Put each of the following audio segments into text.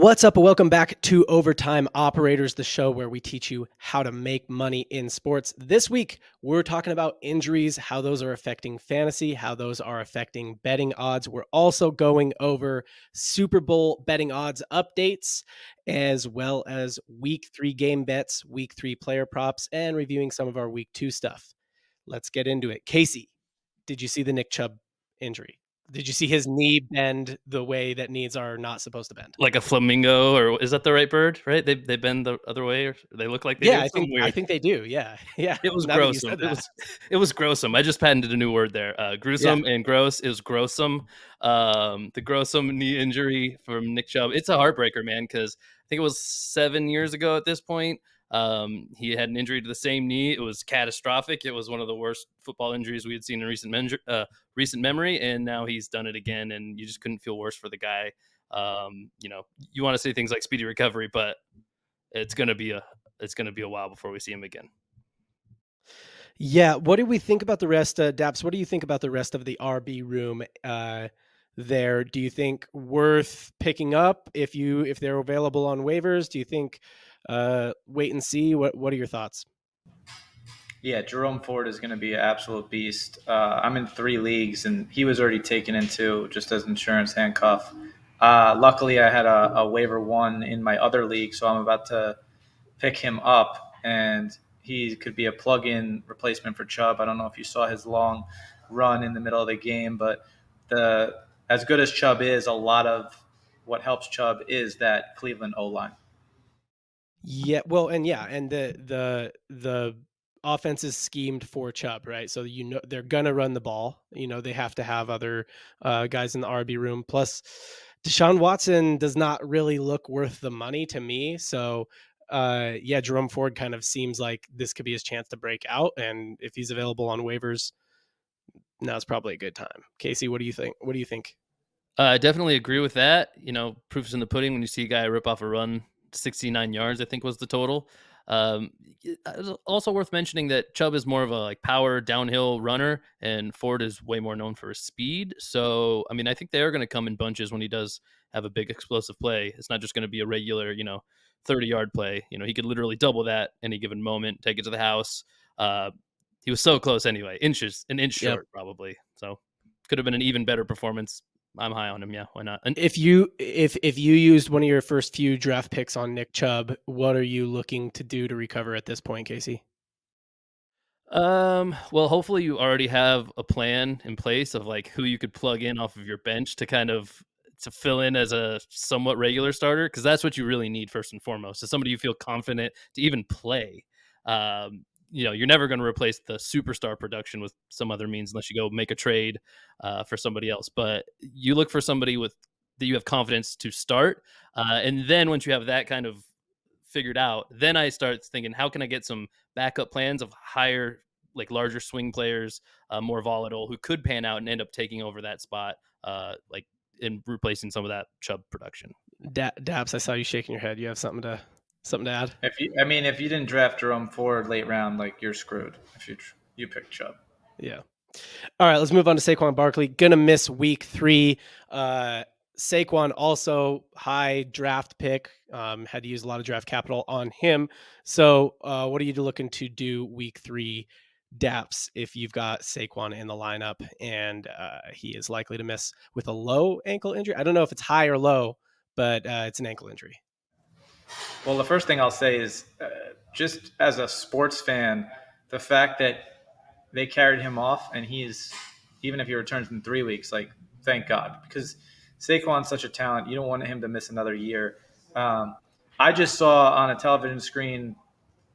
What's up? Welcome back to Overtime Operators, the show where we teach you how to make money in sports. This week, we're talking about injuries, how those are affecting fantasy, how those are affecting betting odds. We're also going over Super Bowl betting odds updates, as well as week 3 game bets, week 3 player props, and reviewing some of our week 2 stuff. Let's get into it. Casey, did you see the Nick Chubb injury? Did you see his knee bend the way that knees are not supposed to bend? Like a flamingo, or is that the right bird? Right? They bend the other way, or they look like they Yeah, do. I Something I weird. think they do. Yeah. Yeah. It was Now that you gruesome. said It that. was it was gruesome. I just patented a new word there. Yeah. Gruesome and gross. It was gruesome. The gruesome knee injury from Nick Chubb. It's a heartbreaker, man, because I think it was 7 years ago at this point. He had an injury to the same knee. It was catastrophic. It was one of the worst football injuries we had seen in recent memory, and now he's done it again. And you just couldn't feel worse for the guy. You want to say things like speedy recovery, but it's gonna be a while before we see him again. Yeah. What do we think about the rest, Daps? What do you think about the rest of the RB room there? Do you think worth picking up if they're available on waivers? Do you think wait and see? What are your thoughts? Yeah, Jerome Ford is going to be an absolute beast. I'm in 3 leagues, and he was already taken into just as insurance handcuff. Luckily, I had a waiver one in my other league, so I'm about to pick him up, and he could be a plug-in replacement for Chubb. I don't know if you saw his long run in the middle of the game, but the as good as Chubb is, a lot of what helps Chubb is that Cleveland O line. Yeah, well, and the offense is schemed for Chubb, right? So they're gonna run the ball. They have to have other guys in the RB room. Plus, Deshaun Watson does not really look worth the money to me. So, yeah, Jerome Ford kind of seems like this could be his chance to break out. And if he's available on waivers, now's probably a good time. Casey, what do you think? What do you think? I definitely agree with that. Proof's in the pudding when you see a guy rip off a run, 69 yards, I think was the total. It's also worth mentioning that Chubb is more of a power downhill runner, and Ford is way more known for his speed. So, I mean, I think they are going to come in bunches when he does have a big explosive play. It's not just going to be a regular, 30-yard play. He could literally double that any given moment, take it to the house. He was so close anyway, an inch Yep. short probably. So, could have been an even better performance. I'm high on him. Yeah, why not? And If you used one of your first few draft picks on Nick Chubb, what are you looking to do to recover at this point, Casey? well, hopefully you already have a plan in place of who you could plug in off of your bench to fill in as a somewhat regular starter, because that's what you really need first and foremost. Is somebody you feel confident to even play. You're never going to replace the superstar production with some other means unless you go make a trade for somebody else. But you look for somebody that you have confidence to start, and then once you have that kind of figured out, then I start thinking, how can I get some backup plans of higher, larger swing players, more volatile, who could pan out and end up taking over that spot, in replacing some of that Chubb production. Dabs, I saw you shaking your head. You have something to add? If you didn't draft Jerome Ford late round, you're screwed. If you pick Chubb. Yeah. All right, let's move on to Saquon Barkley. Gonna miss week 3. Saquon also high draft pick. Had to use a lot of draft capital on him. So, what are you looking to do week 3, Daps, if you've got Saquon in the lineup and he is likely to miss with a low ankle injury? I don't know if it's high or low, but it's an ankle injury. Well, the first thing I'll say is just as a sports fan, the fact that they carried him off and even if he returns in 3 weeks, thank God, because Saquon's such a talent. You don't want him to miss another year. I just saw on a television screen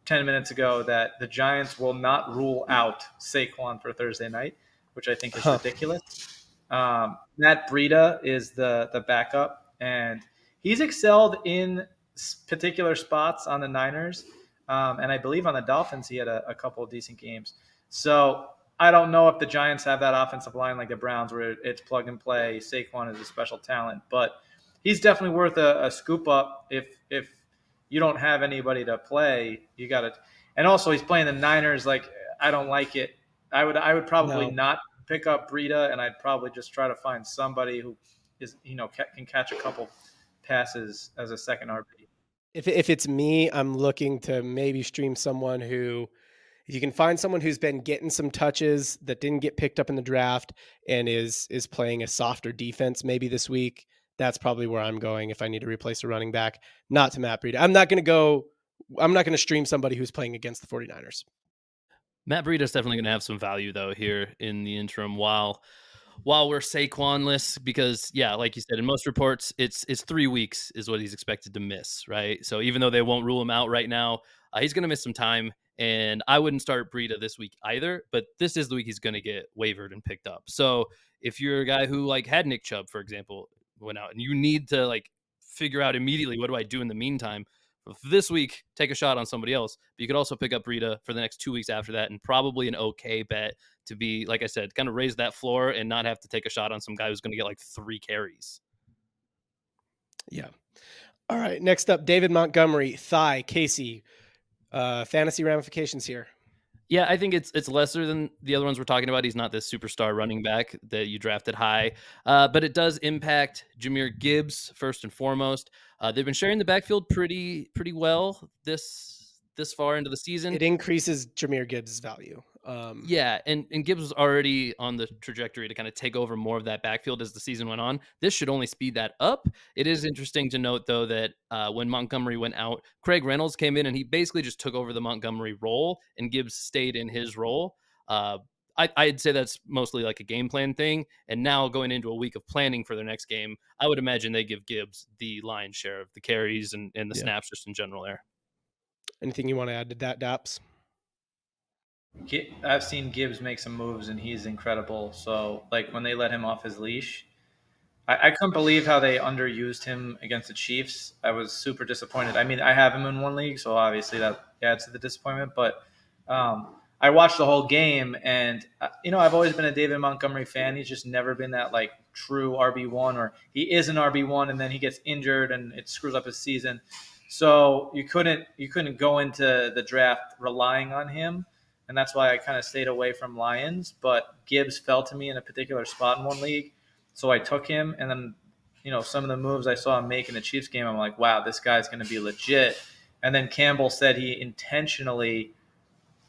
10 minutes ago that the Giants will not rule out Saquon for Thursday night, which I think is Huh. ridiculous. Matt Breida is the backup, and he's excelled in particular spots on the Niners, and I believe on the Dolphins he had a couple of decent games. So I don't know if the Giants have that offensive line like the Browns, where it's plug and play. Saquon is a special talent, but he's definitely worth a scoop up if you don't have anybody to play. You got to, and also he's playing the Niners. I don't like it. I would probably No. not pick up Breida, and I'd probably just try to find somebody who is can catch a couple passes as a second RB. If it's me, I'm looking to maybe stream someone who, if you can find someone who's been getting some touches that didn't get picked up in the draft and is playing a softer defense maybe this week, that's probably where I'm going if I need to replace a running back. Not to Matt Breida. I'm not going to stream somebody who's playing against the 49ers. Matt Breida's definitely going to have some value though here in the interim while we're Saquonless, because yeah, like you said, in most reports, it's 3 weeks is what he's expected to miss, right? So even though they won't rule him out right now, he's going to miss some time, and I wouldn't start Breida this week either. But this is the week he's going to get wavered and picked up. So if you're a guy who like had Nick Chubb, for example, went out, and you need to like figure out immediately what do I do in the meantime. This week, take a shot on somebody else. But you could also pick up Breida for the next 2 weeks after that, and probably an okay bet to be, like I said, kind of raise that floor and not have to take a shot on some guy who's going to get like 3 carries. Yeah. All right. Next up, David Montgomery, thigh, Casey. Fantasy ramifications here. Yeah, I think it's lesser than the other ones we're talking about. He's not this superstar running back that you drafted high, but it does impact Jahmyr Gibbs first and foremost. They've been sharing the backfield pretty well this far into the season. It increases Jahmyr Gibbs' value. Yeah, and Gibbs was already on the trajectory to kind of take over more of that backfield as the season went on. This should only speed that up. It is interesting to note, though, that when Montgomery went out, Craig Reynolds came in and he basically just took over the Montgomery role, and Gibbs stayed in his role. I'd say that's mostly like a game plan thing. And now going into a week of planning for their next game, I would imagine they give Gibbs the lion's share of the carries and the snaps just in general there. Anything you want to add to that, Daps? I've seen Gibbs make some moves, and he's incredible. So, like when they let him off his leash, I couldn't believe how they underused him against the Chiefs. I was super disappointed. I mean, I have him in one league, so obviously that adds to the disappointment. But I watched the whole game, and I've always been a David Montgomery fan. He's just never been that like true RB1, or he is an RB1 and then he gets injured and it screws up his season. So you couldn't go into the draft relying on him, and that's why I kind of stayed away from Lions. But Gibbs fell to me in a particular spot in one league, so I took him. And then, some of the moves I saw him make in the Chiefs game, I'm like, wow, this guy's going to be legit. And then Campbell said he intentionally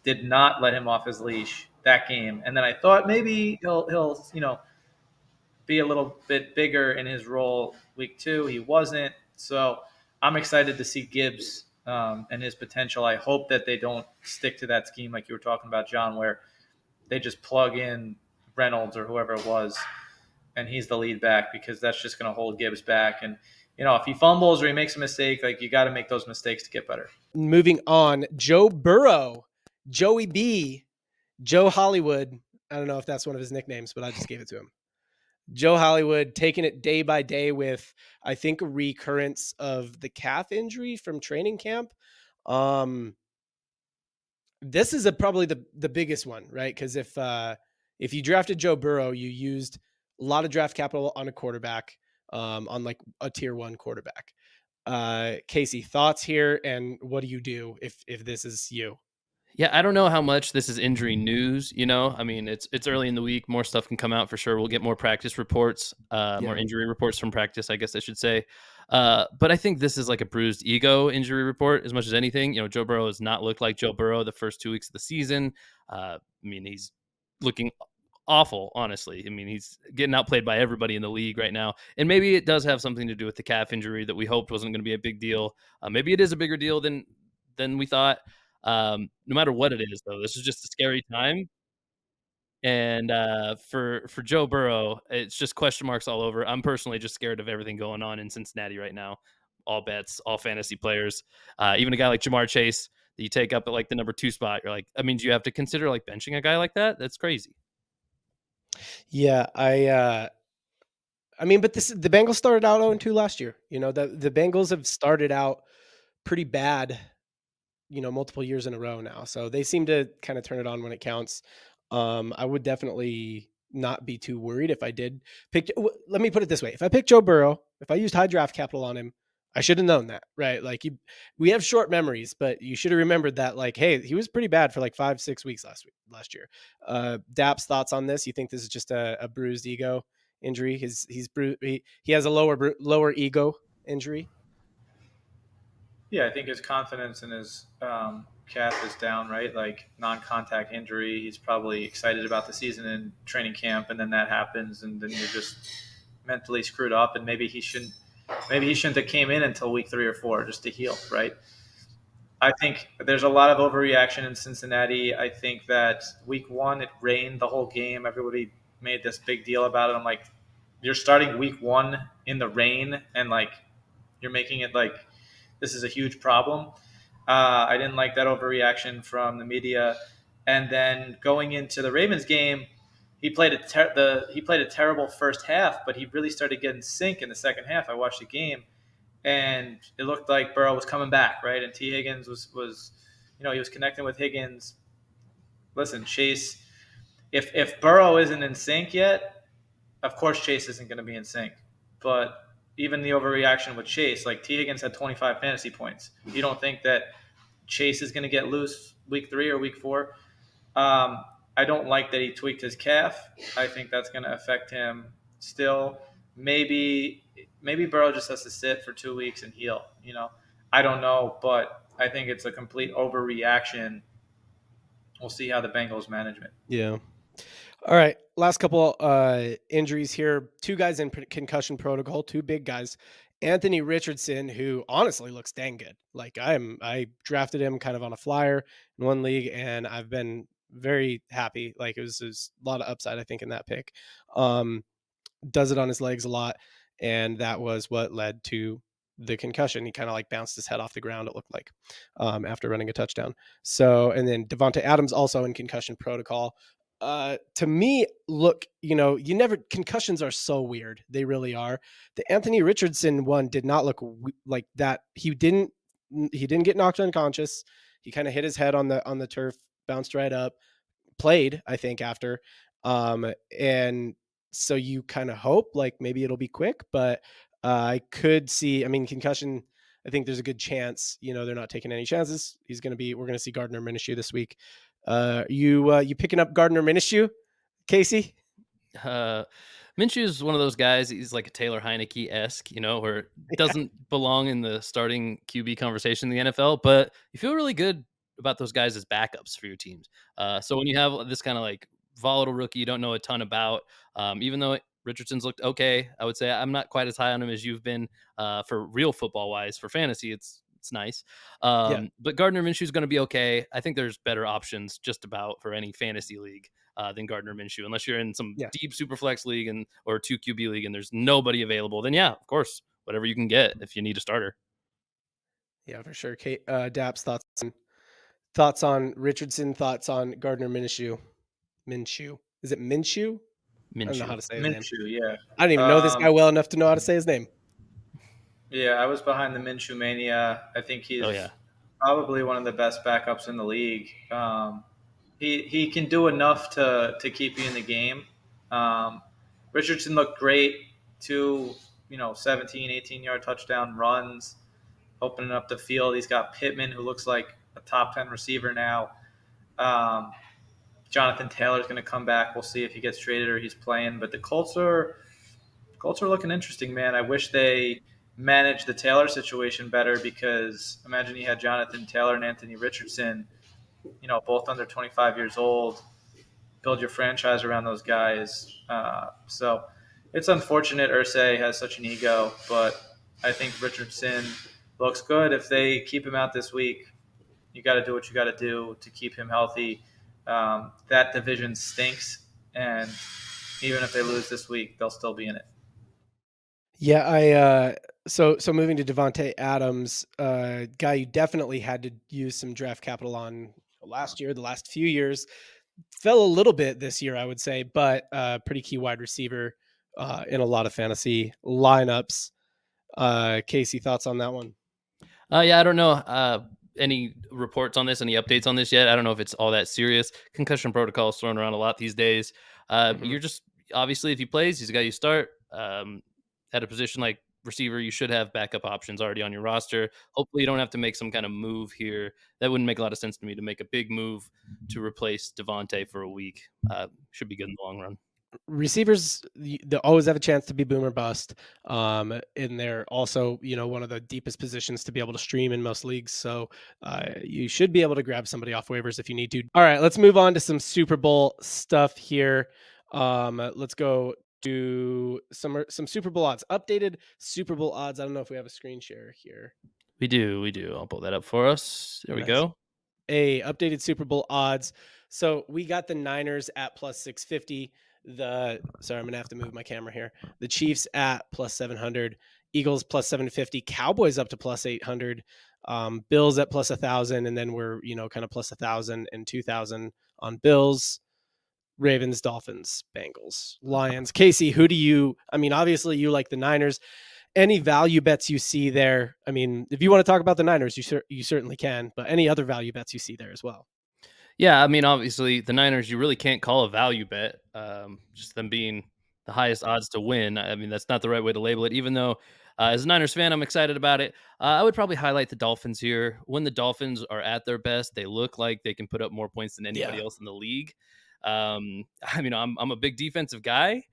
did not let him off his leash that game. And then I thought maybe he'll be a little bit bigger in his role week 2. He wasn't. So I'm excited to see Gibbs and his potential. I hope that they don't stick to that scheme like you were talking about, John, where they just plug in Reynolds or whoever it was, and he's the lead back, because that's just going to hold Gibbs back. And, if he fumbles or he makes a mistake, like you got to make those mistakes to get better. Moving on, Joe Burrow, Joey B, Joe Hollywood. I don't know if that's one of his nicknames, but I just gave it to him. Joe Hollywood taking it day by day with, I think, a recurrence of the calf injury from training camp. This is probably the biggest one, right? Because if you drafted Joe Burrow, you used a lot of draft capital on a quarterback, on like a tier 1 quarterback. Casey, thoughts here, and what do you do if this is you? Yeah, I don't know how much this is injury news. I mean, it's early in the week. More stuff can come out for sure. We'll get more practice reports, more injury reports from practice, I guess I should say. But I think this is like a bruised ego injury report as much as anything. Joe Burrow has not looked like Joe Burrow the first 2 weeks of the season. I mean, he's looking awful, honestly. I mean, he's getting outplayed by everybody in the league right now. And maybe it does have something to do with the calf injury that we hoped wasn't going to be a big deal. Maybe it is a bigger deal than we thought. No matter what it is, though, this is just a scary time. And for Joe Burrow, it's just question marks all over. I'm personally just scared of everything going on in Cincinnati right now. All bets, all fantasy players, even a guy like Jamar Chase that you take up at like the number 2 spot. You're like, I mean, do you have to consider like benching a guy like that? That's crazy. Yeah, I mean, but the Bengals started out 0-2 last year. The Bengals have started out pretty bad, multiple years in a row now. So they seem to kind of turn it on when it counts. I would definitely not be too worried if I did pick. Let me put it this way: if I picked Joe Burrow, if I used high draft capital on him, I should have known that, right? Like we have short memories, but you should have remembered that. Like, hey, he was pretty bad for like 5-6 weeks last year. Daps, thoughts on this? You think this is just a bruised ego injury? He has a lower ego. injury? Yeah, I think his confidence in his calf is down, right? Like non-contact injury. He's probably excited about the season and training camp, and then that happens, and then you're just mentally screwed up. And maybe he shouldn't have came in until week 3 or 4 just to heal, right? I think there's a lot of overreaction in Cincinnati. I think that week 1 it rained the whole game. Everybody made this big deal about it. I'm like, you're starting week 1 in the rain, and like you're making it like this is a huge problem. I didn't like that overreaction from the media. And then going into the Ravens game, he played a terrible first half, but he really started getting sync in the second half. I watched the game, and it looked like Burrow was coming back, right? And T Higgins was he was connecting with Higgins. Listen, Chase, if Burrow isn't in sync yet, of course Chase isn't going to be in sync. But even the overreaction with Chase, like T Higgins had 25 fantasy points. You don't think that Chase is going to get loose week 3 or week 4? I don't like that he tweaked his calf. I think that's going to affect him still. Maybe Burrow just has to sit for 2 weeks and heal. I don't know, but I think it's a complete overreaction. We'll see how the Bengals manage it. Yeah. All right. Last couple injuries here. Two guys in concussion protocol, two big guys. Anthony Richardson, who honestly looks dang good. Like I drafted him kind of on a flyer in one league, and I've been very happy. Like it was a lot of upside, I think, in that pick. Does it on his legs a lot, and that was what led to the concussion. He kind of like bounced his head off the ground, it looked like, after running a touchdown. So, and then Devontae Adams also in concussion protocol. To me, look, you never concussions are so weird. They really are. The Anthony Richardson one did not look like that. He didn't get knocked unconscious. He kind of hit his head on the turf, bounced right up, played, I think, after. And so you kind of hope like maybe it'll be quick, but I could see, I mean, concussion, I think there's a good chance, they're not taking any chances. We're going to see Gardner Minshew this week. You picking up Gardner Minshew, Casey? Uh, Minshew is one of those guys. He's like a Taylor Heineke-esque, where doesn't belong in the starting QB conversation in the NFL, but you feel really good about those guys as backups for your teams. So when you have this kind of like volatile rookie you don't know a ton about, even though Richardson's looked okay, I would say I'm not quite as high on him as you've been for real football wise. For fantasy, it's nice. Yeah. But Gardner Minshew is going to be okay. I think there's better options just about for any fantasy league than Gardner Minshew, unless you're in some Yeah. deep super flex league or 2 QB league and there's nobody available. Then yeah, of course, whatever you can get if you need a starter. Yeah, for sure. Kate, Daps, thoughts on Richardson, thoughts on Gardner Minshew. Minshew. Is it Minshew? I don't know how Minshew. to say his name. Minshew, yeah. I don't even know this guy well enough to know how to say his name. Yeah, I was behind the Minshew mania. I think Oh he's yeah. probably one of the best backups in the league. He can do enough to keep you in the game. Um, Richardson looked great. Two, 17, 18-yard touchdown runs, opening up the field. He's got Pittman, who looks like a top 10 receiver now. Um, Jonathan Taylor's going to come back. We'll see if he gets traded or he's playing. But the Colts are looking interesting, man. I wish they managed the Taylor situation better, because imagine you had Jonathan Taylor and Anthony Richardson, both under 25 years old. Build your franchise around those guys. So it's unfortunate Ursay has such an ego, but I think Richardson looks good. If they keep him out this week, you got to do what you got to do to keep him healthy. That division stinks, and even if they lose this week, they'll still be in it. Yeah, so moving to Devontae Adams, guy you definitely had to use some draft capital on last year, the last few years. Fell a little bit this year, I would say, but pretty key wide receiver in a lot of fantasy lineups. Casey, thoughts on that one? Yeah, I don't know any reports on this, any updates on this yet. I don't know if it's all that serious. Concussion protocol is thrown around a lot these days. Mhm. You're just obviously if he plays, he's a guy you start at a position like receiver. You should have backup options already on your roster. Hopefully, you don't have to make some kind of move here. That wouldn't make a lot of sense to me to make a big move to replace Devontae for a week. Should be good in the long run. Receivers, they always have a chance to be boom or bust. And they're also, one of the deepest positions to be able to stream in most leagues. So you should be able to grab somebody off waivers if you need to. All right, let's move on to some Super Bowl stuff here. Let's go to some Super Bowl odds. Updated Super Bowl odds. I don't know if we have a screen share here. We do. I'll pull that up for us. There we Nice. go. Updated Super Bowl odds. So we got the Niners at plus 650. Sorry, I'm gonna have to move my camera here. The Chiefs at plus 700. Eagles plus 750. Cowboys up to plus 800. Bills at plus 1,000, and then we're kind of plus 1,000 and 2,000 on Bills. Ravens, Dolphins, Bengals, Lions. Casey, who do you? I mean, obviously you like the Niners. Any value bets you see there? I mean, if you want to talk about the Niners, you certainly can. But any other value bets you see there as well? Yeah, I mean, obviously the Niners, you really can't call a value bet. Just them being the highest odds to win. I mean, that's not the right way to label it. Even though, as a Niners fan, I'm excited about it. I would probably highlight the Dolphins here. When the Dolphins are at their best, they look like they can put up more points than anybody Yeah, else in the league. I mean, I'm a big defensive guy,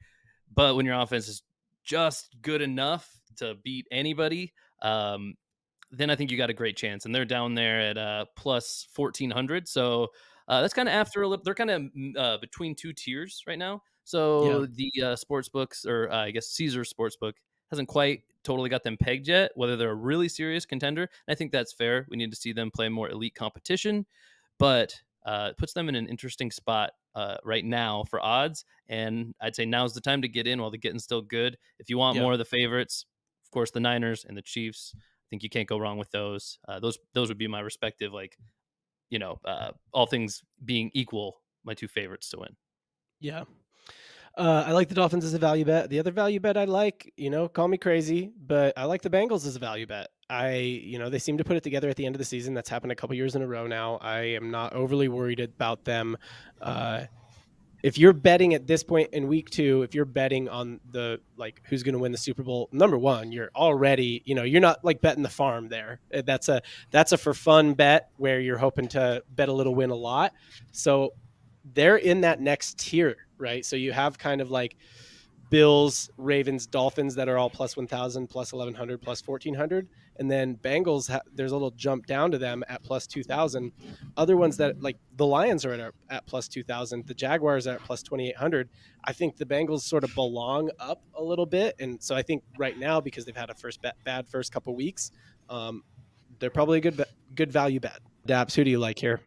but when your offense is just good enough to beat anybody, then I think you got a great chance. And they're down there at plus 1,400. So that's kind of after a little, they're kind of between two tiers right now. yeah, So the sports books, or I guess Caesar's Sportsbook, hasn't quite totally got them pegged yet, whether they're a really serious contender. And I think that's fair. We need to see them play more elite competition, but it puts them in an interesting spot right now for odds. And I'd say now's the time to get in while the getting's still good. If you want yeah, more of the favorites, of course, the Niners and the Chiefs. I think you can't go wrong with those. Those would be my respective, like, all things being equal, my two favorites to win. yeah. I like the Dolphins as a value bet. The other value bet I like, call me crazy, but I like the Bengals as a value bet. They seem to put it together at the end of the season. That's happened a couple years in a row now. I am not overly worried about them. Uh, if you're betting at this point in week 2, if you're betting on the who's going to win the Super Bowl, number one, you're already, you're not like betting the farm there. That's a for fun bet where you're hoping to bet a little, win a lot. So they're in that next tier, right? So you have kind of like Bills, Ravens, Dolphins that are all plus 1,000, plus 1,100, plus 1,400. And then Bengals, there's a little jump down to them at plus 2,000. Other ones that like the Lions are at plus 2,000. The Jaguars are at plus 2,800. I think the Bengals sort of belong up a little bit. And so I think right now, because they've had a bad first couple weeks, they're probably a good value bet. Daps, who do you like here?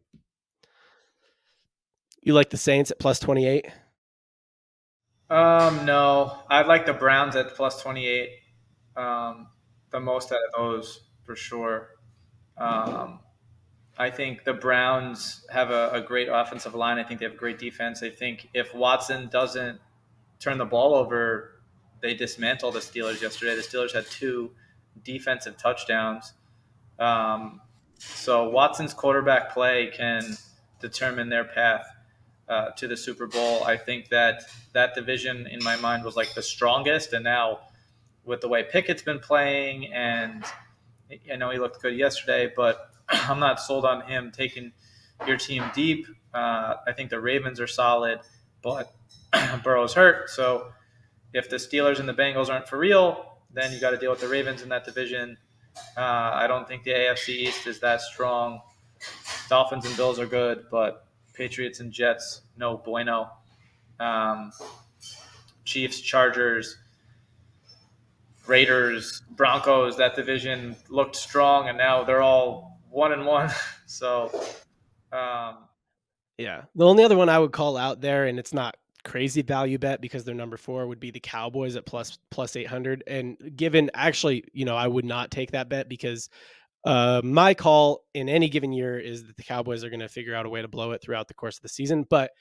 You like the Saints at plus 28? No, I'd like the Browns at plus 28. The most out of those for sure. Um, I think the Browns have a great offensive line. I think they have a great defense. I think if Watson doesn't turn the ball over, they dismantled the Steelers yesterday. The Steelers had 2 defensive touchdowns. So Watson's quarterback play can determine their path to the Super Bowl. I think that division in my mind was like the strongest, and now with the way Pickett's been playing, and I know he looked good yesterday, but I'm not sold on him taking your team deep. I think the Ravens are solid, but Burrow's hurt. So if the Steelers and the Bengals aren't for real, then you got to deal with the Ravens in that division. I don't think the AFC East is that strong. Dolphins and Bills are good, but Patriots and Jets, no bueno. Um, Chiefs, Chargers, Raiders, Broncos, that division looked strong, and now they're all 1-1. So, um, Yeah. The only other one I would call out there, and it's not crazy value bet because they're number 4, would be the Cowboys at plus 800. And given actually, I would not take that bet because my call in any given year is that the Cowboys are going to figure out a way to blow it throughout the course of the season. But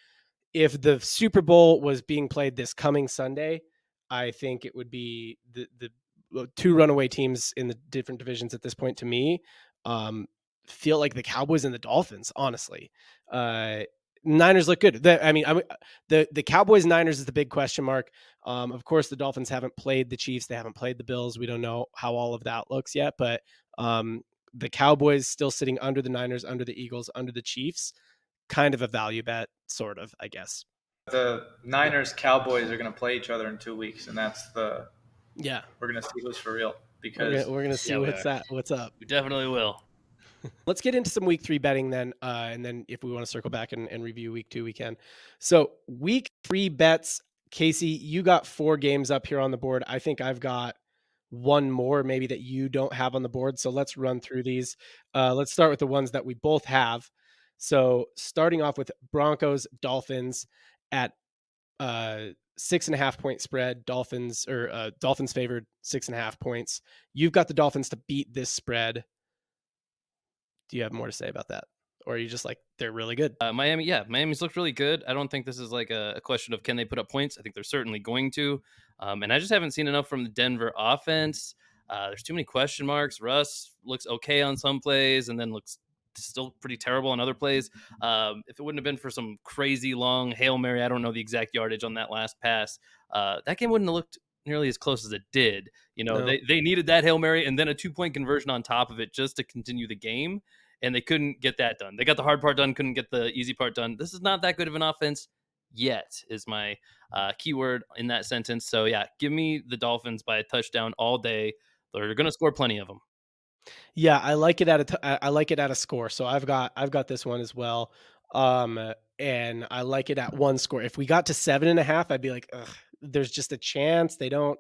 if the Super Bowl was being played this coming Sunday, I think it would be the 2 runaway teams in the different divisions at this point to me. Feel like the Cowboys and the Dolphins, honestly. Uh, Niners look good. The Cowboys Niners is the big question mark. Of course, the Dolphins haven't played the Chiefs. They haven't played the Bills. We don't know how all of that looks yet, but the Cowboys still sitting under the Niners, under the Eagles, under the Chiefs, kind of a value bet, sort of, I guess. The Niners Cowboys are going to play each other in 2 weeks, and Yeah, we're going to see who's for real we're because gonna see Yeah, we are. what's up. We definitely will. Let's get into some week 3 betting then, and then if we want to circle back and review week 2, we can. So week 3 bets, Casey, you got 4 games up here on the board. I think I've got one more maybe that you don't have on the board. So let's run through these. Let's start with the ones that we both have. So starting off with Broncos Dolphins at 6.5 point spread. Dolphins favored 6.5 points. You've got the Dolphins to beat this spread. Do you have more to say about that? Or are you just like, they're really good? Miami's looked really good. I don't think this is like a question of can they put up points. I think they're certainly going to. And I just haven't seen enough from the Denver offense. There's too many question marks. Russ looks okay on some plays and then looks still pretty terrible on other plays. If it wouldn't have been for some crazy long Hail Mary, I don't know the exact yardage on that last pass, that game wouldn't have looked nearly as close as it did. No. They needed that Hail Mary and then a 2-point conversion on top of it just to continue the game, and they couldn't get that done. They got the hard part done, couldn't get the easy part done. This is not that good of an offense yet, is my keyword in that sentence. So yeah, give me the Dolphins by a touchdown all day. They're going to score plenty of them. Yeah, I like it I like it at a score. So I've got this one as well. And I like it at one score. If we got to 7.5, I'd be like, ugh, there's just a chance they don't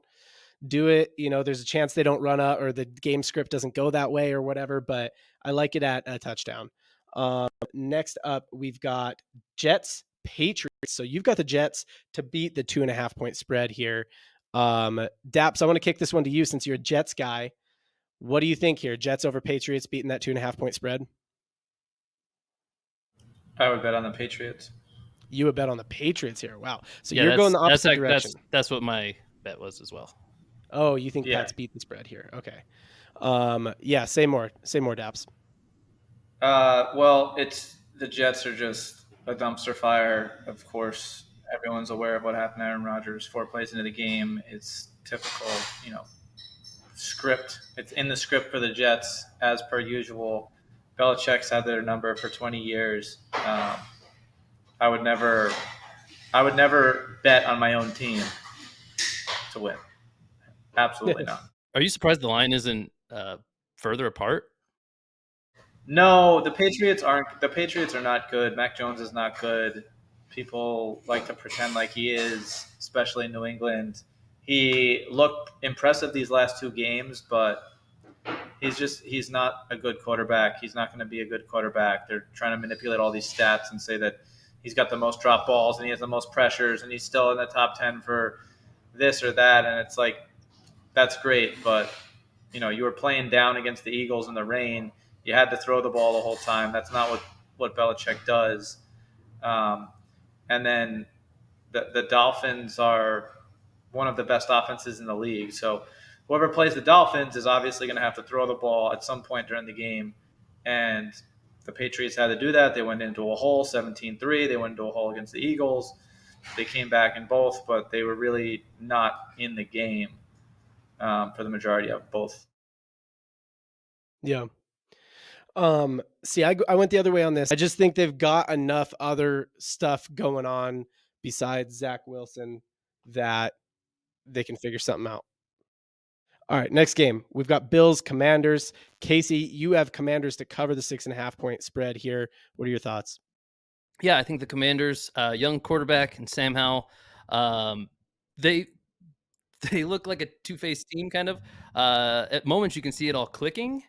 do it. There's a chance they don't run up or the game script doesn't go that way or whatever, but I like it at a touchdown. Next up, we've got Jets Patriots. So you've got the Jets to beat the 2.5 point spread here. Daps, I want to kick this one to you since you're a Jets guy. What do you think here? Jets over Patriots beating that 2.5 point spread? I would bet on the Patriots. You would bet on the Patriots here. Wow. So Yeah, you're going the opposite direction. That's what my bet was as well. Oh, you think Yeah. Pats beat the spread here? Okay. Yeah. Say more, Daps. Well, it's the Jets are just a dumpster fire. Of course, everyone's aware of what happened to Aaron Rodgers 4 plays into the game. It's typical, script. It's in the script for the Jets as per usual. Belichick's had their number for 20 years. I would never bet on my own team to win. Absolutely not. Are you surprised the line isn't further apart? No, the Patriots aren't. The Patriots are not good. Mac Jones is not good. People like to pretend like he is, especially in New England. He looked impressive these last 2 games, but he's not a good quarterback. He's not going to be a good quarterback. They're trying to manipulate all these stats and say that he's got the most drop balls and he has the most pressures and he's still in the top 10 for this or that. And it's like, that's great, but you were playing down against the Eagles in the rain. You had to throw the ball the whole time. That's not what Belichick does. And then the Dolphins are one of the best offenses in the league. So whoever plays the Dolphins is obviously going to have to throw the ball at some point during the game. And the Patriots had to do that. They went into a hole 17-3. They went into a hole against the Eagles. They came back in both, but they were really not in the game for the majority of both. Yeah. See, I went the other way on this. I just think they've got enough other stuff going on besides Zach Wilson that they can figure something out. All right, next game. We've got Bills, Commanders. Casey, you have Commanders to cover the 6.5 point spread here. What are your thoughts? Yeah, I think the Commanders, young quarterback and Sam Howell, they they look like a two-faced team kind of. At moments you can see it all clicking,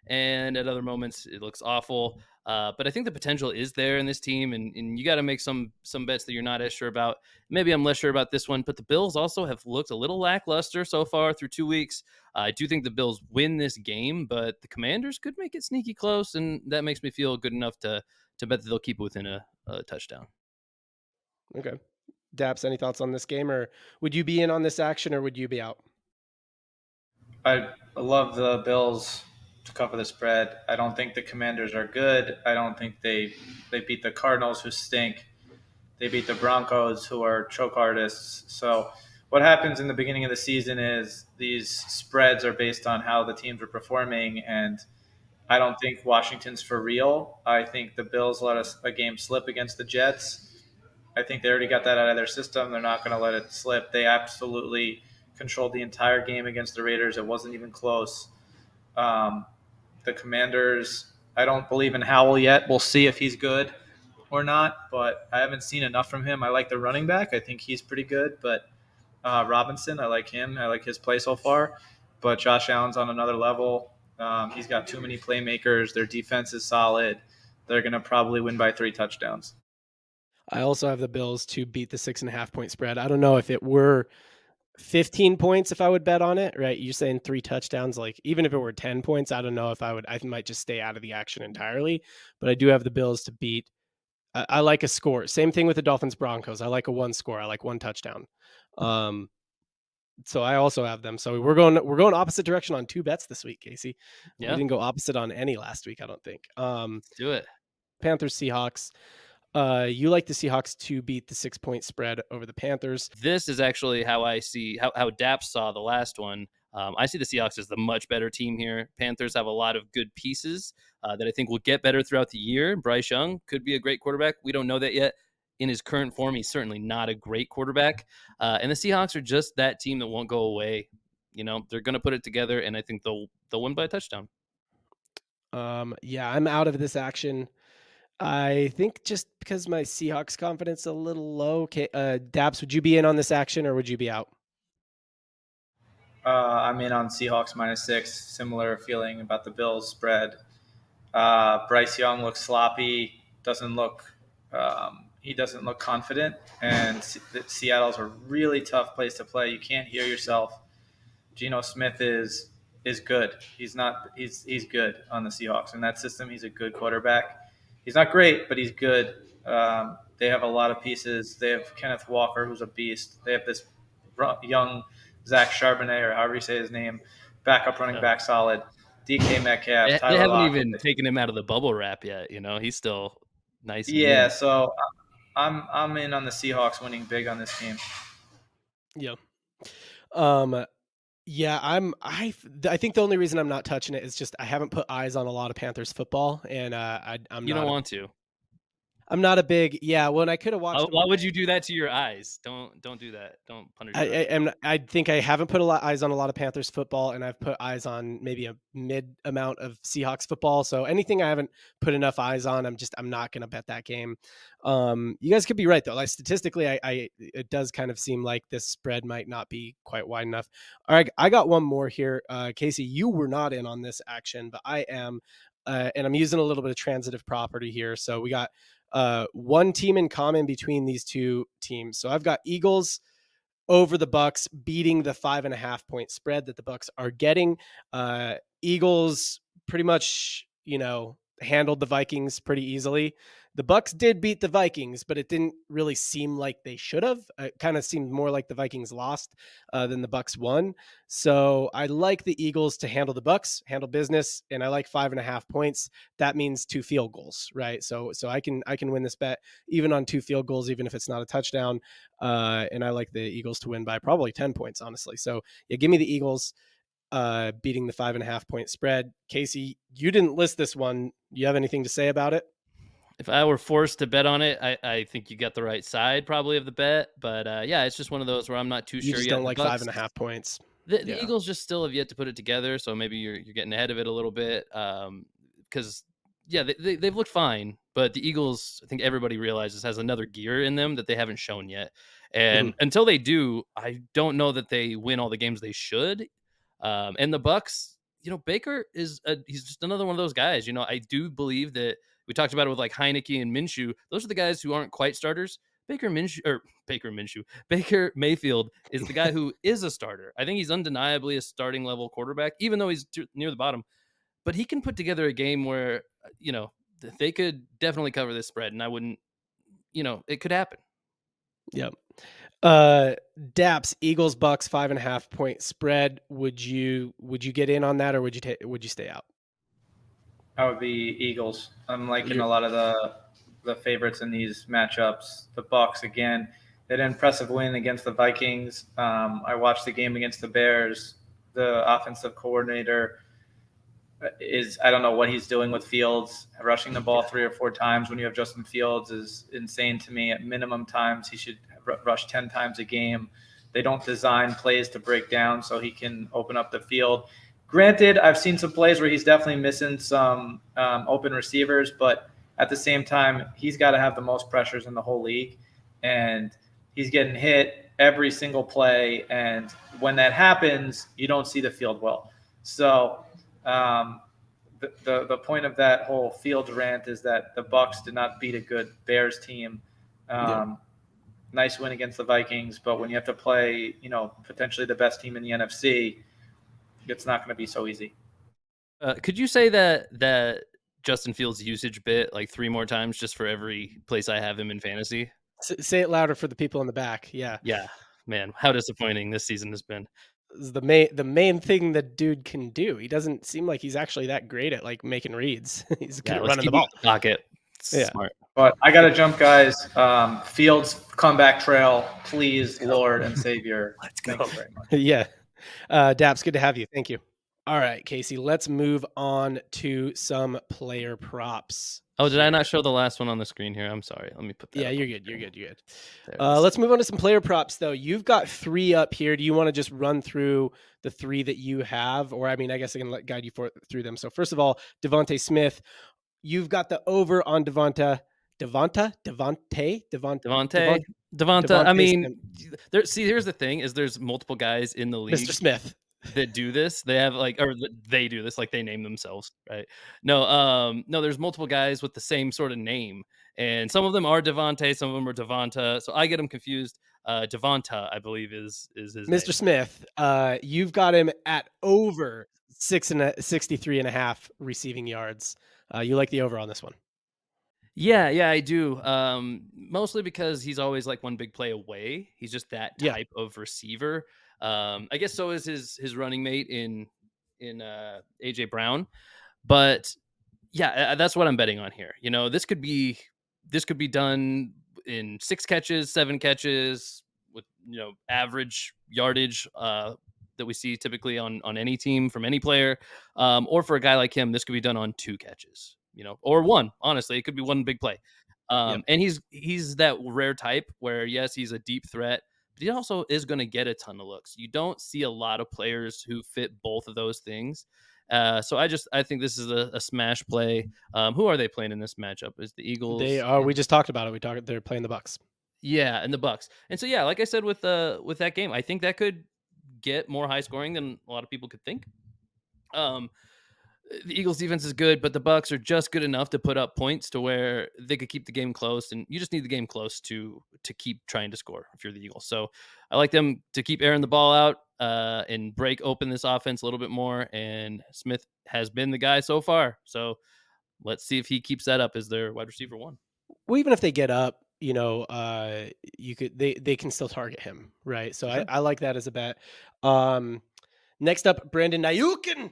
and at other moments it looks awful. But I think the potential is there in this team, and you got to make some bets that you're not as sure about. Maybe I'm less sure about this one, but the Bills also have looked a little lackluster so far through 2 weeks. I do think the Bills win this game, but the Commanders could make it sneaky close, and that makes me feel good enough to bet that they'll keep it within a touchdown. Okay. Daps, any thoughts on this game, or would you be in on this action, or would you be out? I love the Bills to cover the spread. I don't think the Commanders are good. I don't think they beat the Cardinals, who stink. They beat the Broncos, who are choke artists. So what happens in the beginning of the season is these spreads are based on how the teams are performing, and I don't think Washington's for real. I think the Bills let a game slip against the Jets, I think they already got that out of their system. They're not going to let it slip. They absolutely controlled the entire game against the Raiders. It wasn't even close. Um, the Commanders, I don't believe in Howell yet. We'll see if he's good or not, but I haven't seen enough from him. I like the running back. I think he's pretty good, but Robinson, I like him. I like his play so far. But Josh Allen's on another level. He's got too many playmakers. Their defense is solid. They're going to probably win by 3 touchdowns. I also have the Bills to beat the 6.5-point spread. I don't know if it were 15 points if I would bet on it, right? You're saying 3 touchdowns. Like, even if it were 10 points, I don't know if I would. I might just stay out of the action entirely. But I do have the Bills to beat. I like a score. Same thing with the Dolphins Broncos. I like a 1 score. I like 1 touchdown. So I also have them. So we're going opposite direction on 2 bets this week, Casey. We Yeah, didn't go opposite on any last week, I don't think. let's do it. Panthers Seahawks. You like the Seahawks to beat the 6-point spread over the Panthers. This is actually how I see how Daps saw the last one. I see the Seahawks as the much better team here. Panthers have a lot of good pieces that I think will get better throughout the year. Bryce Young could be a great quarterback. We don't know that yet. In his current form, he's certainly not a great quarterback. And the Seahawks are just that team that won't go away. You know, they're going to put it together, and I think they'll win by a touchdown. Yeah, I'm out of this action. I think just because my Seahawks confidence is a little low. Okay, Daps, would you be in on this action or would you be out? I'm in on Seahawks -6. Similar feeling about the Bills spread. Bryce Young looks sloppy. He doesn't look confident, and Seattle's a really tough place to play. You can't hear yourself. Geno Smith is good. He's good on the Seahawks in that system. He's a good quarterback. He's not great, but he's good. They have a lot of pieces. They have Kenneth Walker, who's a beast. They have this young Zach Charbonnet, or however you say his name, backup running back, solid. DK Metcalf, They Tyler haven't Lockett. even taken him out of the bubble wrap yet. You know, he's still nice and Yeah, new. so I'm in on the Seahawks winning big on this game. Yeah. Um, yeah, I think the only reason I'm not touching it is just I haven't put eyes on a lot of Panthers football, and You don't want to. I'm not a big yeah. When I could have watched them Why all would you do that to your eyes? Don't do that. Don't punish your eyes. I think I haven't put a lot eyes on a lot of Panthers football, and I've put eyes on maybe a mid amount of Seahawks football. So anything I haven't put enough eyes on, I'm not going to bet that game. You guys could be right though. Like statistically, it does kind of seem like this spread might not be quite wide enough. All right, I got one more here, Casey. You were not in on this action, but I am, and I'm using a little bit of transitive property here. So we got one team in common between these two teams. So I've got Eagles over the Bucks beating the 5.5-point spread that the Bucks are getting. Eagles pretty much, handled the Vikings pretty easily. The Bucks did beat the Vikings, but it didn't really seem like they should have. It kind of seemed more like the Vikings lost than the Bucks won. So I like the Eagles to handle the Bucks, handle business, and I like 5.5 points. That means 2 field goals, right? So I can win this bet even on 2 field goals, even if it's not a touchdown. And I like the Eagles to win by probably 10 points, honestly. So yeah, give me the Eagles beating the 5.5-point spread. Casey, you didn't list this one. You have anything to say about it? If I were forced to bet on it, I think you got the right side probably of the bet. But yeah, it's just one of those where I'm not too You sure just yet. don't The like Bucks, 5.5 points. the Yeah. Eagles just still have yet to put it together. So maybe you're getting ahead of it a little bit. Because yeah, they've looked fine, but the Eagles, I think everybody realizes, has another gear in them that they haven't shown yet. And until they do, I don't know that they win all the games they should. And the Bucks, Baker he's just another one of those guys. I do believe that we talked about it with like Heineke and Minshew. Those are the guys who aren't quite starters. Baker Mayfield is the guy who is a starter. I think he's undeniably a starting level quarterback, even though he's near the bottom. But he can put together a game where, they could definitely cover this spread, and I wouldn't, it could happen. Yep. Daps Eagles Bucks 5.5-point spread. Would you get in on that, or would you stay out? I would be Eagles. I'm liking You're, a lot of the favorites in these matchups. The Bucks again. They had an impressive win against the Vikings. I watched the game against the Bears. The offensive coordinator is I don't know what he's doing with Fields. Rushing the ball 3 or 4 times when you have Justin Fields is insane to me. At minimum times, he should rush 10 times a game. They don't design plays to break down so he can open up the field. Granted, I've seen some plays where he's definitely missing some open receivers, but at the same time, he's got to have the most pressures in the whole league. And he's getting hit every single play. And when that happens, you don't see the field well. So um, the point of that whole Fields rant is that the Bucs did not beat a good Bears team. Um, Nice win against the Vikings, but when you have to play, potentially the best team in the NFC, it's not going to be so easy. Could you say that Justin Fields usage bit like 3 more times just for every place I have him in fantasy? Say it louder for the people in the back. Yeah. Yeah, man, how disappointing this season has been. This is the main thing the dude can do. He doesn't seem like he's actually that great at like making reads. He's good Yeah, at let's running the keep him ball. in the pocket. Yeah. Smart. But I got to jump, guys. Fields comeback trail, please, Lord and Savior. Let's go. Thank you very much. Yeah. Daps, good to have you. Thank you. All right, Casey, let's move on to some player props. Oh, did I not show the last one on the screen here? I'm sorry. Let me put that. Yeah, up you're on good. the You're screen. good. You're good. There it is. Let's move on to some player props, though. You've got 3 up here. Do you want to just run through the 3 that you have? Or, I mean, I guess I can guide you through them. So, first of all, Devontae Smith. You've got the over on Devonta. Devonta. I Devontae mean, Smith. here's the thing: is there's multiple guys in the league Mr. Smith. that do this. They have they do this, like they name themselves, right? No, there's multiple guys with the same sort of name, and some of them are Devontae, some of them are Devonta, so I get them confused. Devonta, I believe, is his Mr. name. Smith, you've got him at over 63.5 receiving yards. You like the over on this one? Yeah, I do. Mostly because he's always like one big play away. He's just that Yeah. type of receiver. I guess so is his running mate in AJ Brown, but yeah, that's what I'm betting on here. This could be done in 6 catches, 7 catches with average yardage that we see typically on any team from any player, or for a guy like him, this could be done on 2 catches, or 1. Honestly, it could be 1 big play. Yep. And he's that rare type where yes, he's a deep threat, but he also is going to get a ton of looks. You don't see a lot of players who fit both of those things. So I think this is a smash play. Who are they playing in this matchup? Is the Eagles? They are. We just talked about it. They're playing the Bucs. Yeah, and the Bucks. And so yeah, like I said with that game, I think that could get more high scoring than a lot of people could think. The Eagles defense is good, but the Bucks are just good enough to put up points to where they could keep the game close, and you just need the game close to keep trying to score if you're the Eagles. So I like them to keep airing the ball out and break open this offense a little bit more. And Smith has been the guy so far. So let's see if he keeps that up as their wide receiver 1. Well, even if they get up, they can still target him, right? So Sure. I like that as a bet. Next up, Brandon Ayuk.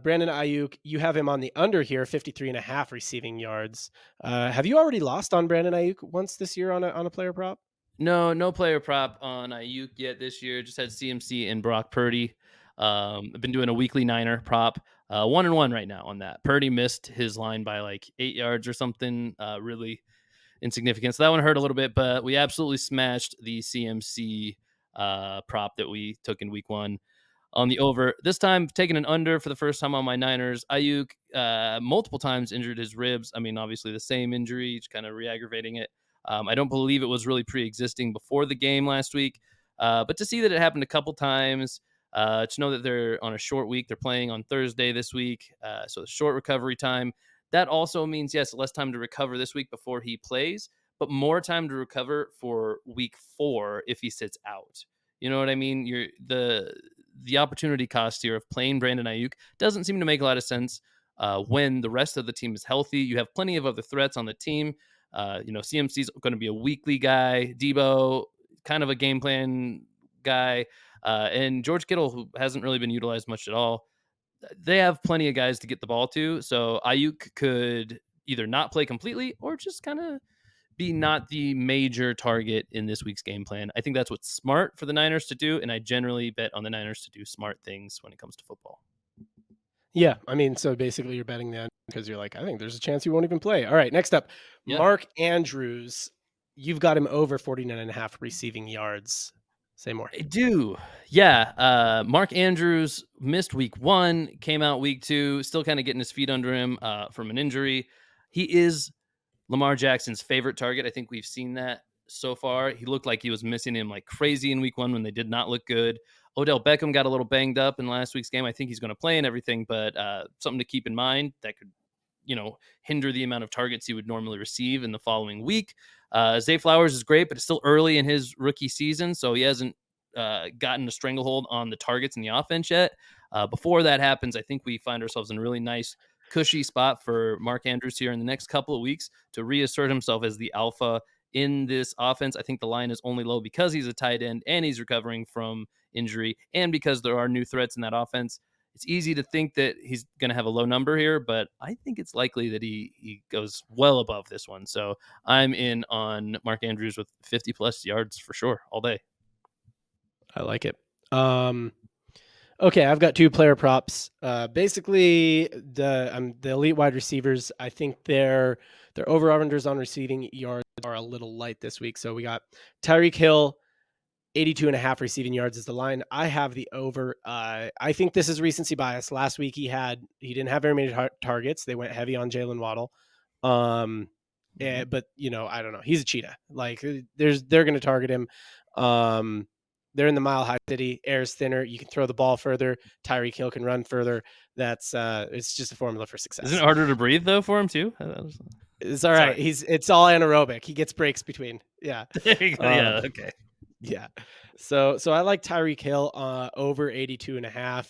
Brandon Ayuk, you have him on the under here, 53.5 receiving yards. Have you already lost on Brandon Ayuk once this year on a player prop? No player prop on Ayuk yet this year. Just had CMC and Brock Purdy. I've been doing a weekly Niner prop. 1-1 right now on that. Purdy missed his line by like 8 yards or something. Really insignificant. So that one hurt a little bit, but we absolutely smashed the CMC prop that we took in week 1 on the over. This time, taking an under for the first time on my Niners. Ayuk multiple times injured his ribs. I mean, obviously the same injury, just kind of re-aggravating it. I don't believe it was really pre-existing before the game last week, but to see that it happened a couple times, to know that they're on a short week, they're playing on Thursday this week, so short recovery time. That also means, yes, less time to recover this week before he plays, but more time to recover for week 4 if he sits out. You know what I mean? The opportunity cost here of playing Brandon Ayuk doesn't seem to make a lot of sense when the rest of the team is healthy. You have plenty of other threats on the team. CMC's going to be a weekly guy. Debo, kind of a game plan guy. And George Kittle, who hasn't really been utilized much at all. They have plenty of guys to get the ball to. So Ayuk could either not play completely or just kind of be not the major target in this week's game plan. I think that's what's smart for the Niners to do, and I generally bet on the Niners to do smart things when it comes to football. Yeah, I mean, so basically you're betting the under because you're like, I think there's a chance he won't even play. All right, next up, Yeah. Mark Andrews. You've got him over 49.5 receiving yards. Say more. I do. Yeah. Mark Andrews missed week 1, came out week 2, still kind of getting his feet under him from an injury. He is Lamar Jackson's favorite target. I think we've seen that so far. He looked like he was missing him like crazy in week 1 when they did not look good. Odell Beckham got a little banged up in last week's game. I think he's going to play and everything, but something to keep in mind that could hinder the amount of targets he would normally receive in the following week. Zay Flowers is great, but it's still early in his rookie season, so he hasn't gotten a stranglehold on the targets in the offense yet. Before that happens, I think we find ourselves in a really nice, cushy spot for Mark Andrews here in the next couple of weeks to reassert himself as the alpha in this offense. I think the line is only low because he's a tight end and he's recovering from injury, and because there are new threats in that offense. It's easy to think that he's going to have a low number here, but I think it's likely that he goes well above this one. So I'm in on Mark Andrews with 50 plus yards for sure all day. I like it. Okay, I've got 2 player props. Basically, the elite wide receivers. I think their over-unders on receiving yards are a little light this week. So we got Tyreek Hill, 82.5 receiving yards is the line. I have the over. I think this is recency bias. Last week he didn't have very many targets. They went heavy on Jalen Waddle. But I don't know. He's a cheetah. Like they're going to target him. They're in the Mile High City. Air's thinner. You can throw the ball further. Tyreek Hill can run further. That's it's just a formula for success. Isn't it harder to breathe though for him too? It's all right. Sorry. It's all anaerobic. He gets breaks between. Yeah. Yeah. Okay. Yeah. So I like Tyreek Hill over 82.5,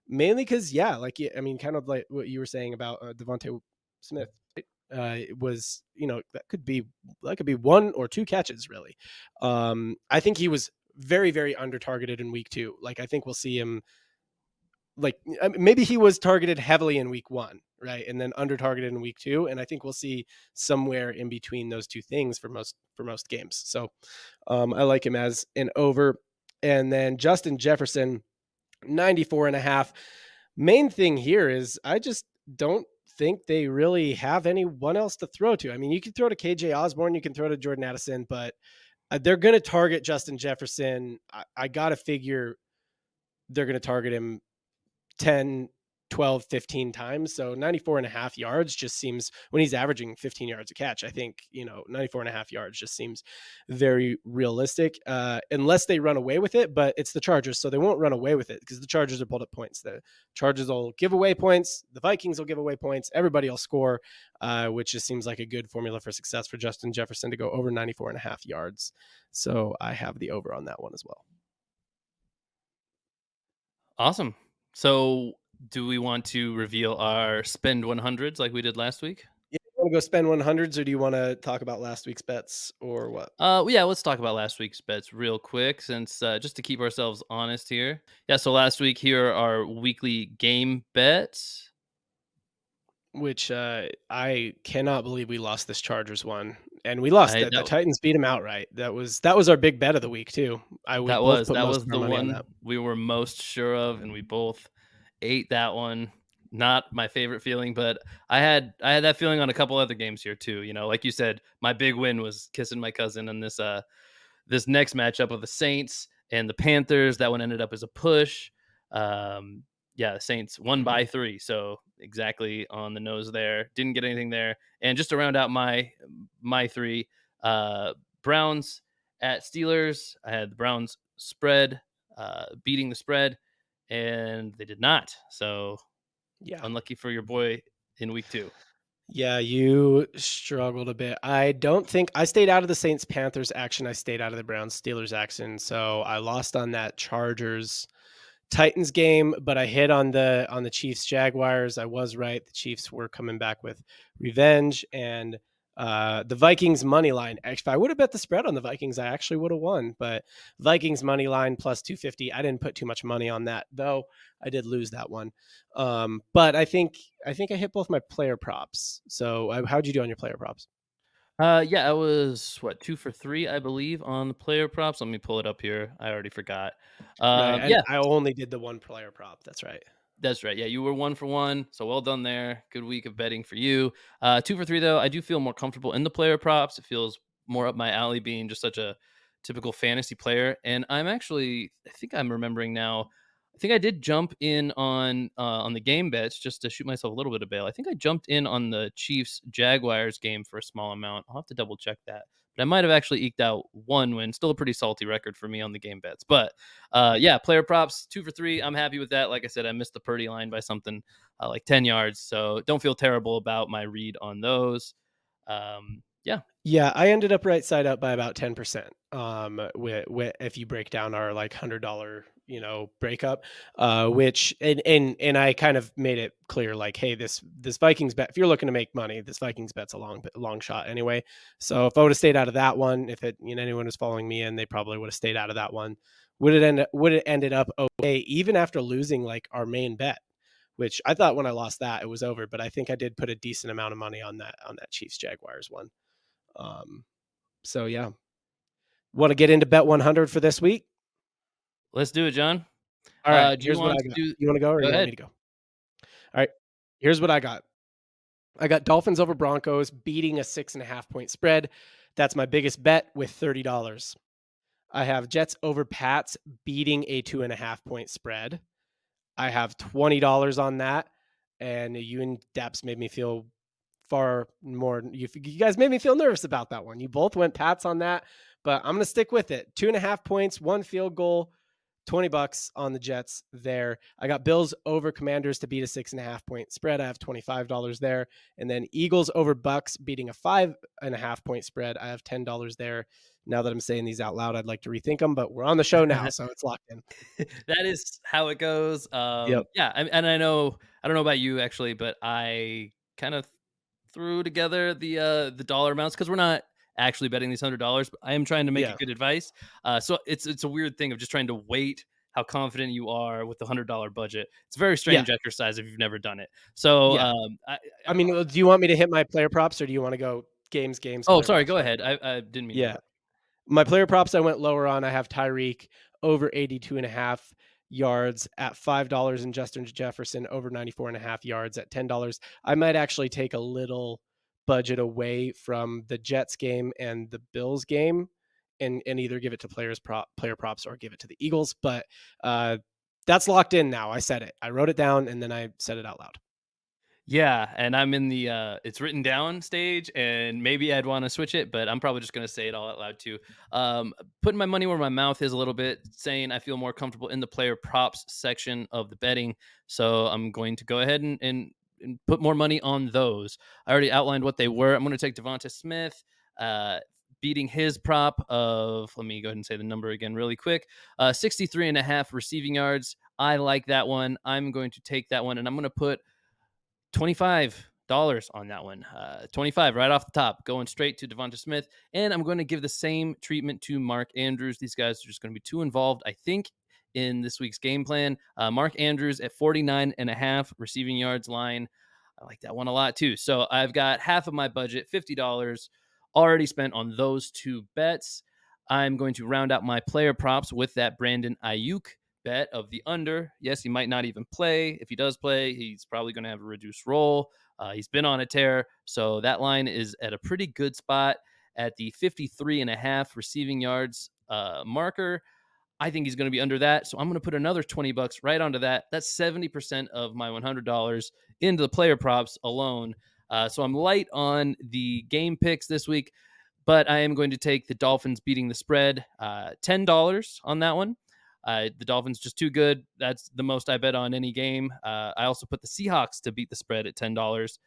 mainly because, yeah, like, I mean, kind of like what you were saying about Devontae Smith. It was, that could be 1 or 2 catches, really. I think he was very, very under targeted in week 2. Like, I think we'll see him, like, maybe he was targeted heavily in week 1, right? And then under targeted in week 2. And I think we'll see somewhere in between those 2 things for most games. So I like him as an over. And then Justin Jefferson, 94.5. Main thing here is I just don't think they really have anyone else to throw to. I mean, you can throw to KJ Osborne, you can throw to Jordan Addison, but they're going to target Justin Jefferson. I got to figure they're going to target him 10, 12, 15 times. So 94.5 yards just seems, when he's averaging 15 yards a catch, I think, 94.5 yards just seems very realistic, unless they run away with it. But it's the Chargers, so they won't run away with it because the Chargers are pulled up points. The Chargers will give away points. The Vikings will give away points. Everybody will score, which just seems like a good formula for success for Justin Jefferson to go over 94.5 yards. So I have the over on that one as well. Awesome. So do we want to reveal our spend 100s like we did last week? Yeah, you want to go spend 100s, or do you want to talk about last week's bets, or what? Yeah, let's talk about last week's bets real quick, since just to keep ourselves honest here. Yeah, so last week here are our weekly game bets. Which I cannot believe we lost this Chargers one, and we lost I it. The Titans beat them outright. That was our big bet of the week too. We both put that most was of our the money on one that. we were most sure of, and we both ate that one. Not my favorite feeling, but I had that feeling on a couple other games here too. Like you said, my big win was kissing my cousin on this next matchup of the Saints and the Panthers. That one ended up as a push. Yeah, the Saints won by 3, so exactly on the nose there. Didn't get anything there. And just to round out my 3, Browns at Steelers. I had the Browns spread, beating the spread, and they did not. So Yeah, unlucky for your boy in week 2. yeah, you struggled a bit. I don't think I stayed out of the Saints Panthers action. I stayed out of the Browns Steelers action, so I lost on that Chargers Titans game, but I hit on the Chiefs Jaguars. I was right. The Chiefs were coming back with revenge, and the Vikings money line. If I would have bet the spread on the Vikings, I actually would have won. But Vikings money line plus 250. I didn't put too much money on that, though. I did lose that one. But I think I hit both my player props. So how'd you do on your player props? Yeah, I was 2 for 3, I believe, on the player props. Let me pull it up here. I already forgot. Right, and Yeah, I only did the one player prop. That's right. That's right. Yeah, you were 1 for 1, so well done there. Good week of betting for you. 2 for 3 though. I do feel more comfortable in the player props. It feels more up my alley being just such a typical fantasy player. And I think I'm remembering now. I think I did jump in on the game bets just to shoot myself a little bit of bail. I think I jumped in on the Chiefs Jaguars game for a small amount. I'll have to double check that. But I might have actually eked out one win. Still a pretty salty record for me on the game bets. But yeah, player props 2 for 3. I'm happy with that. Like I said, I missed the Purdy line by something like 10 yards, so don't feel terrible about my read on those. Yeah. Yeah, I ended up right side up by about 10%. If you break down our like $100, breakup, which and I kind of made it clear like, hey, this Vikings bet. If you're looking to make money, this Vikings bet's a long shot anyway. So if I would have stayed out of that one, if anyone was following me in, they probably would have stayed out of that one. Would it ended up okay even after losing like our main bet, which I thought when I lost that it was over, but I think I did put a decent amount of money on that Chiefs Jaguars one. Um, so yeah, want to get into bet 100 for this week? Let's do it, John. All right, Do you here's what want I to got. do? You want to go or Go you want me ahead. to go? All right, here's what I got. I got Dolphins over Broncos beating a 6.5 point spread. That's my biggest bet with $30. I have Jets over Pats beating a 2.5 point spread. I have $20 on that, and you and Daps made me feel far more. You guys made me feel nervous about that one. You both went Pats on that, but I'm gonna stick with it. 2.5 points, one field goal, $20 on the Jets there. I got Bills over Commanders to beat a 6.5 point spread. I have $25 there, and then Eagles over Bucks beating a 5.5 point spread. I have $10 there. Now that I'm saying these out loud, I'd like to rethink them, but we're on the show now, so it's locked in. That is how it goes. Yep. Yeah, and I don't know about you actually, but I kind of threw together the dollar amounts because we're not actually betting these $100. But I am trying to make it Yeah. good advice. So it's a weird thing of just trying to weight how confident you are with the $100 budget. It's a very Yeah. strange exercise if you've never done it. So Yeah. I mean, do you want me to hit my player props or do you want to go games, oh, player sorry, props go first? ahead. I didn't mean to Yeah. interrupt. My player props I went lower on. I have Tyreek over 82.5 yards at $5 and Justin Jefferson over 94.5 yards at $10. I might actually take a little budget away from the Jets game and the Bills game and either give it to player props or give it to the Eagles. But that's locked in now. I said it. I wrote it down and then I said it out loud. Yeah, and I'm in the it's written down stage, and maybe I'd want to switch it, but I'm probably just gonna say it all out loud too. Putting my money where my mouth is a little bit, saying I feel more comfortable in the player props section of the betting, so I'm going to go ahead and put more money on those. I already outlined what they were. I'm going to take Devonta Smith, uh, beating his prop of, let me go ahead and say the number again really quick, 63 and a half receiving yards. I like that one. I'm going to take that one, and I'm going to put $25 on that one. 25 right off the top, going straight to Devonta Smith. And I'm going to give the same treatment to Mark Andrews. These guys are just going to be too involved, I think, in this week's game plan. Mark Andrews at 49 and a half receiving yards line. I like that one a lot too. So I've got half of my budget, $50, already spent on those two bets. I'm going to round out my player props with that Brandon Ayuk bet of the under. Yes, he might not even play. If he does play, he's probably going to have a reduced role. He's been on a tear. So that line is at a pretty good spot at the 53 and a half receiving yards marker. I think he's going to be under that. So I'm going to put another $20 right onto that. That's 70% of my $100 into the player props alone. So I'm light on the game picks this week, but I am going to take the Dolphins beating the spread, $10 on that one. The Dolphins just too good. That's the most I bet on any game. I also put the Seahawks to beat the spread at $10.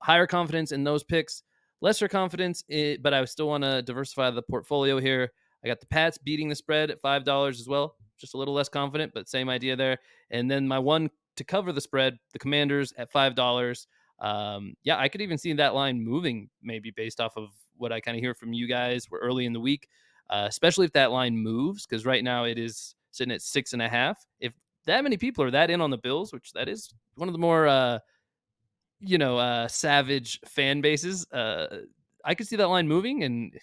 Higher confidence in those picks, lesser confidence, but I still want to diversify the portfolio here. I got the Pats beating the spread at $5 as well. Just a little less confident, but same idea there. And then my one to cover the spread, the Commanders at $5. Yeah, I could even see that line moving maybe based off of what I kind of hear from you guys. We're early in the week, especially if that line moves, because right now it is sitting at 6.5. If that many people are that in on the Bills, which that is one of the more savage fan bases, I could see that line moving and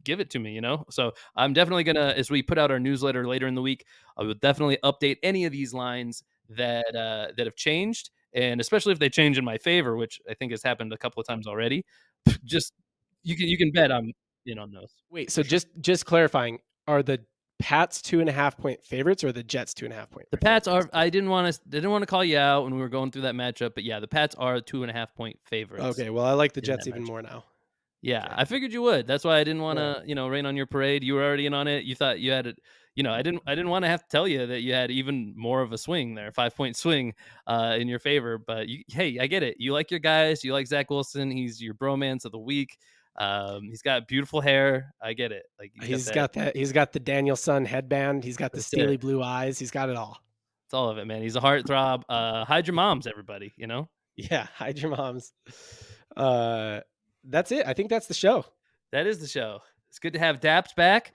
give it to me. So I'm definitely gonna, as we put out our newsletter later in the week, I will definitely update any of these lines that have changed, and especially if they change in my favor, which I think has happened a couple of times already. Just you can bet I'm in on those Wait, so for sure. just clarifying, are the Pats 2.5 point favorites or the Jets 2.5 point The Pats favorites? are. I didn't want to call you out when we were going through that matchup, but yeah, the Pats are 2.5 point favorites Okay, well, I like the in Jets that even matchup. more now. Yeah, Okay. I figured you would. That's why I didn't want Yeah. to, rain on your parade. You were already in on it. You thought you had it. I didn't want to have to tell you that you had even more of a swing there, 5 point swing in your favor. But hey, I get it. You like your guys. You like Zach Wilson. He's your bromance of the week. He's got beautiful hair. I get it. Like he's got that. He's got the Daniel Son headband, he's got the That's it. steely blue eyes, he's got it all. It's all of it, man. He's a heartthrob. Hide your moms, everybody. Yeah, hide your moms. Uh, that's it. I think that's the show. That is the show. It's good to have Daps back.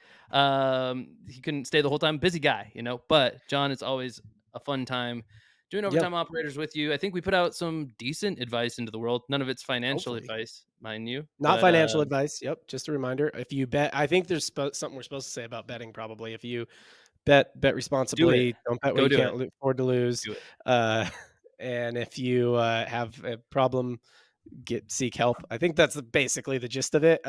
He couldn't stay the whole time. Busy guy. But John, it's always a fun time doing Yep, overtime operators with you. I think we put out some decent advice into the world. None of it's financial hopefully. advice, mind you. Not But financial advice. Yep, just a reminder. If you bet, I think there's something we're supposed to say about betting probably. If you bet do it. responsibly, don't bet what Go you do can't it. afford to lose. Do it. Uh, and if you have a problem, seek help. I think that's basically the gist of it.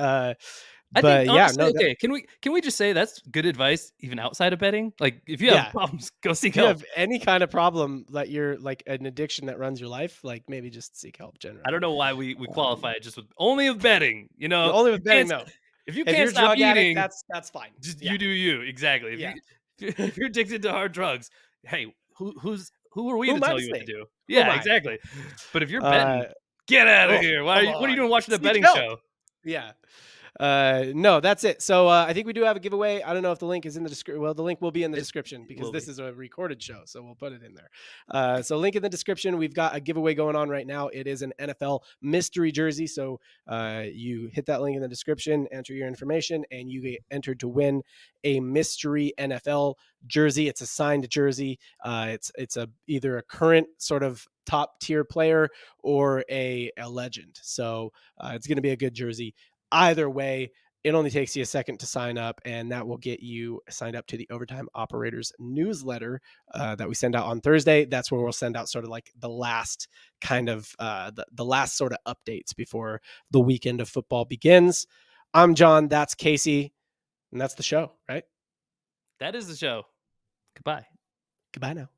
I think But yeah, honestly, no, okay. Can we just say that's good advice even outside of betting? Like if you have yeah. problems, go seek If you help. have any kind of problem that you're like an addiction that runs your life, like maybe just seek help I don't generally. know why we Um, qualify it just with only of betting. Only If you with betting, can't no. if you If can't you're a stop drug addict, eating, that's fine. just Yeah, you do you. Exactly. If yeah. you if you're addicted to hard drugs, hey, who are we Who to am I tell to you what to say? do? Who am Yeah, I? exactly. But if you're Uh, betting, get out of oh, here. come What are you on. doing watching a Seek betting help. show? Yeah. No, that's it. So I think we do have a giveaway. I don't know if the link is in the description. Well, the link will be in the It description because will this be. is a recorded show, so we'll put it in there. So link in the description. We've got a giveaway going on right now. It is an NFL mystery jersey. So you hit that link in the description, enter your information, and you get entered to win a mystery NFL jersey. It's a signed jersey. It's either a current sort of top tier player or a legend. So it's going to be a good jersey. Either way, it only takes you a second to sign up, and that will get you signed up to the Overtime Operators newsletter that we send out on Thursday. That's where we'll send out sort of like the last kind of the last sort of updates before the weekend of football begins. I'm John. That's Casey, and that's the show, right? That is the show. Goodbye. Goodbye now.